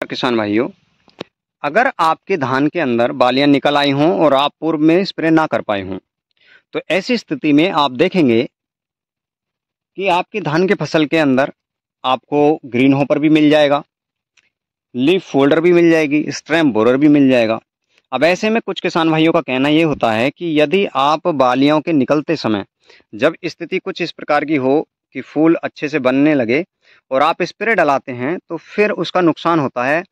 किसान भाइयों, अगर आपके धान के अंदर बालियां निकल आई हों और आप पूर्व में स्प्रे ना कर पाए हों, तो ऐसी स्थिति में आप देखेंगे कि आपकी धान के फसल के अंदर आपको ग्रीन होपर भी मिल जाएगा, लीफ फोल्डर भी मिल जाएगी, स्टेम बोरर भी मिल जाएगा। अब ऐसे में कुछ किसान भाइयों का कहना ये होता है कि यदि आप बालियों के निकलते समय जब स्थिति कुछ इस प्रकार की हो कि फूल अच्छे से बनने लगे और आप स्प्रे डलाते हैं तो फिर उसका नुकसान होता है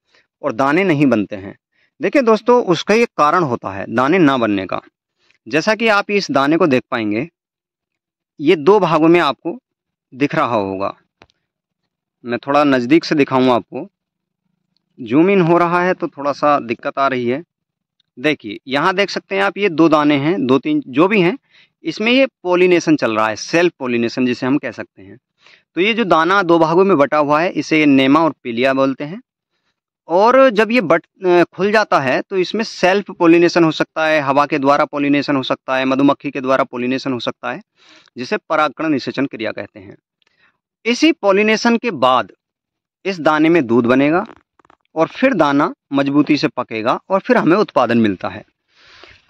और दाने नहीं बनते हैं। देखिए दोस्तों, उसका एक कारण होता है दाने ना बनने का। जैसा कि आप इस दाने को देख पाएंगे, ये दो भागों में आपको दिख रहा होगा। मैं थोड़ा नज़दीक से दिखाऊं आपको, जूम इन हो रहा है तो थोड़ा सा दिक्कत आ रही है। देखिए यहाँ देख सकते हैं आप, ये दो दाने हैं, दो तीन जो भी हैं, इसमें ये पोलिनेशन चल रहा है, सेल्फ पोलिनेशन जिसे हम कह सकते हैं। तो ये जो दाना दो भागों में बटा हुआ है, इसे नेमा और पिलिया बोलते हैं। और जब ये खुल जाता है तो इसमें सेल्फ पोलिनेशन हो सकता है, हवा के द्वारा पोलिनेशन हो सकता है, मधुमक्खी के द्वारा पोलिनेशन हो सकता है, जिसे परागकण निषेचन क्रिया कहते हैं। इसी पोलिनेशन के बाद इस दाने में दूध बनेगा और फिर दाना मजबूती से पकेगा और फिर हमें उत्पादन मिलता है।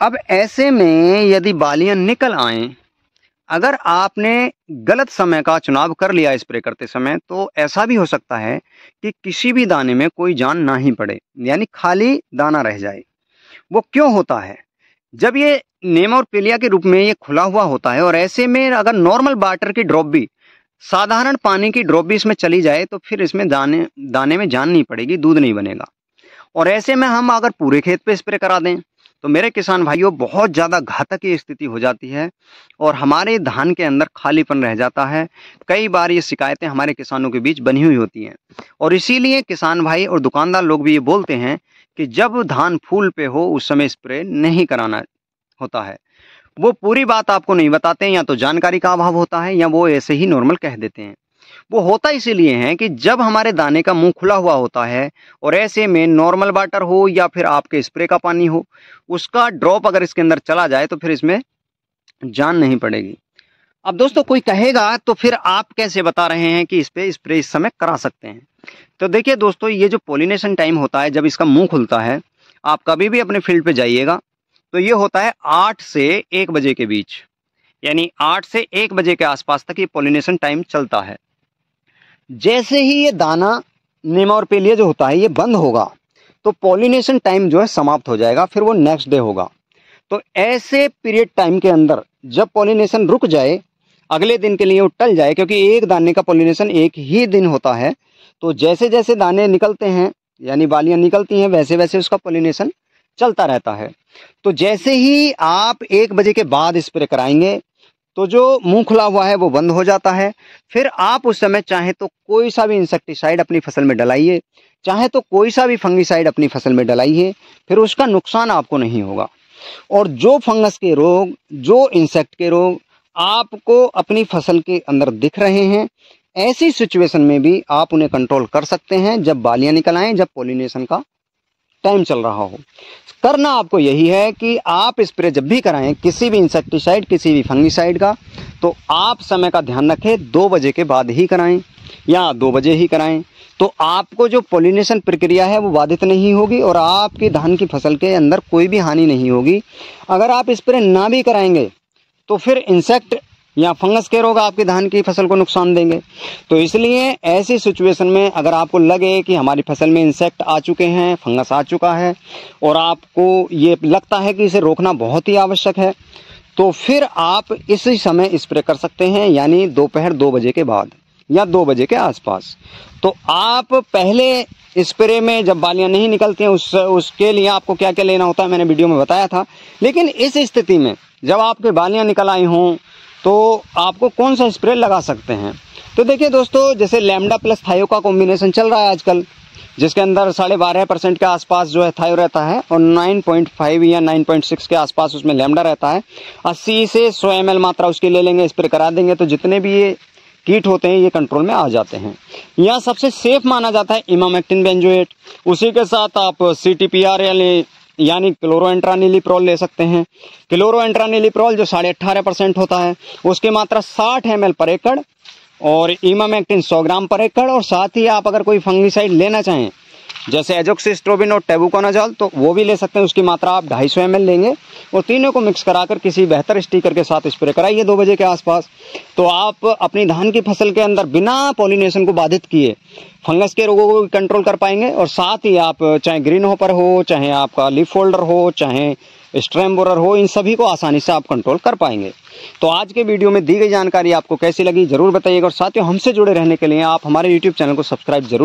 अब ऐसे में यदि बालियां निकल आएं, अगर आपने गलत समय का चुनाव कर लिया स्प्रे करते समय, तो ऐसा भी हो सकता है कि किसी भी दाने में कोई जान ना ही पड़े, यानी खाली दाना रह जाए। वो क्यों होता है? जब ये नेमा और पिलिया के रूप में ये खुला हुआ होता है और ऐसे में अगर नॉर्मल वाटर की ड्रॉप भी, साधारण पानी की ड्रॉप भी इसमें चली जाए तो फिर इसमें दाने में जान नहीं पड़ेगी, दूध नहीं बनेगा। और ऐसे में हम अगर पूरे खेत पे स्प्रे करा दें तो मेरे किसान भाइयों बहुत ज़्यादा घातक ये स्थिति हो जाती है और हमारे धान के अंदर खालीपन रह जाता है। कई बार ये शिकायतें हमारे किसानों के बीच बनी हुई होती हैं और इसीलिए किसान भाई और दुकानदार लोग भी ये बोलते हैं कि जब धान फूल पे हो उस समय स्प्रे नहीं कराना होता है। वो पूरी बात आपको नहीं बताते हैं, या तो जानकारी का अभाव होता है या वो ऐसे ही नॉर्मल कह देते हैं। वो होता इसीलिए है कि जब हमारे दाने का मुंह खुला हुआ होता है और ऐसे में नॉर्मल वाटर हो या फिर आपके स्प्रे का पानी हो, उसका ड्रॉप अगर इसके अंदर चला जाए तो फिर इसमें जान नहीं पड़ेगी। अब दोस्तों कोई कहेगा तो फिर आप कैसे बता रहे हैं कि इस पे स्प्रे इस समय करा सकते हैं? तो देखिए दोस्तों, ये जो पोलिनेशन टाइम होता है, जब इसका मुंह खुलता है, आप कभी भी अपने फील्ड पे जाइएगा तो ये होता है 8 से 1 बजे के बीच, यानी 8 से 1 बजे के आसपास तक ये पोलिनेशन टाइम चलता है। जैसे ही ये दाना नेमा और पिलिया जो होता है ये बंद होगा तो पोलिनेशन टाइम जो है समाप्त हो जाएगा, फिर वो नेक्स्ट डे होगा। तो ऐसे पीरियड टाइम के अंदर जब पोलिनेशन रुक जाए, अगले दिन के लिए वो टल जाए, क्योंकि एक दाने का पोलिनेशन एक ही दिन होता है, तो जैसे जैसे दाने निकलते हैं यानी बालियां निकलती हैं वैसे वैसे उसका पोलिनेशन चलता रहता है। तो जैसे ही आप 1 बजे के बाद स्प्रे कराएंगे तो जो मुंह खुला हुआ है वो बंद हो जाता है। फिर आप उस समय चाहे तो कोई सा भी इंसेक्टिसाइड अपनी फसल में डलाइए, चाहे तो कोई सा भी फंगिसाइड अपनी फसल में डलाइए, फिर उसका नुकसान आपको नहीं होगा। और जो फंगस के रोग, जो इंसेक्ट के रोग आपको अपनी फसल के अंदर दिख रहे हैं, ऐसी सिचुएशन में भी आप उन्हें कंट्रोल कर सकते हैं जब बालियां निकल आएं, जब पोलिनेशन का टाइम चल रहा हो। करना आपको यही है कि आप स्प्रे जब भी कराएं किसी भी इंसेक्टिसाइड, किसी भी फंगिसाइड का, तो आप समय का ध्यान रखें, 2 बजे के बाद ही कराएं या 2 बजे ही कराएं। तो आपको जो पोलिनेशन प्रक्रिया है वो बाधित नहीं होगी और आपकी धान की फसल के अंदर कोई भी हानि नहीं होगी। अगर आप स्प्रे ना भी कराएंगे तो फिर इंसेक्ट या फंगस के रोग आपकी धान की फसल को नुकसान देंगे। तो इसलिए ऐसी सिचुएशन में अगर आपको लगे कि हमारी फसल में इंसेक्ट आ चुके हैं, फंगस आ चुका है और आपको ये लगता है कि इसे रोकना बहुत ही आवश्यक है, तो फिर आप इसी समय स्प्रे कर सकते हैं, यानी दोपहर 2 बजे के बाद या 2 बजे के आसपास। तो आप पहले स्प्रे में जब बालियां नहीं निकलती हैं उसके लिए आपको क्या क्या लेना होता है मैंने वीडियो में बताया था। लेकिन इस स्थिति में जब आपके बालियां निकल आई हों तो आपको कौन सा स्प्रे लगा सकते हैं? तो देखिए दोस्तों, जैसे लैम्डा प्लस थायो का कॉम्बिनेशन चल रहा है आजकल, जिसके अंदर 12.5% के आसपास जो है थायो रहता है और 9.5 या 9.6 के आसपास उसमें लैम्डा रहता है। 80 से 100 ml मात्रा उसकी ले लेंगे, स्प्रे करा देंगे तो जितने भी ये कीट होते हैं ये कंट्रोल में आ जाते हैं। यहाँ सबसे सेफ माना जाता है इमामेक्टिन बेंजोएट। उसी के साथ आप CTPR यानी क्लोरोएंट्रानिलिप्रोल ले सकते हैं। क्लोरोएंट्रानिलिप्रोल जो 18.5% होता है उसकी मात्रा 60 ml पर एकड़ और इमामेक्टिन 100 ग्राम पर एकड़। और साथ ही आप अगर कोई फंगिसाइड लेना चाहें जैसे एजोक्सिस्ट्रोबिन और टेबुकोनाजोल, तो वो भी ले सकते हैं। उसकी मात्रा आप 250 ml लेंगे और तीनों को मिक्स कराकर किसी बेहतर स्टिकर के साथ स्प्रे कराइए 2 बजे के आसपास। तो आप अपनी धान की फसल के अंदर बिना पॉलिनेशन को बाधित किए फंगस के रोगों को भी कंट्रोल कर पाएंगे, और साथ ही आप चाहे ग्रीन होपर हो, चाहे आपका लीफ फोल्डर हो, चाहे स्ट्रेम बोरर हो, इन सभी को आसानी से आप कंट्रोल कर पाएंगे। तो आज के वीडियो में दी गई जानकारी आपको कैसी लगी जरूर बताइएगा, और साथियों हमसे जुड़े रहने के लिए आप हमारे YouTube चैनल को सब्सक्राइब जरूर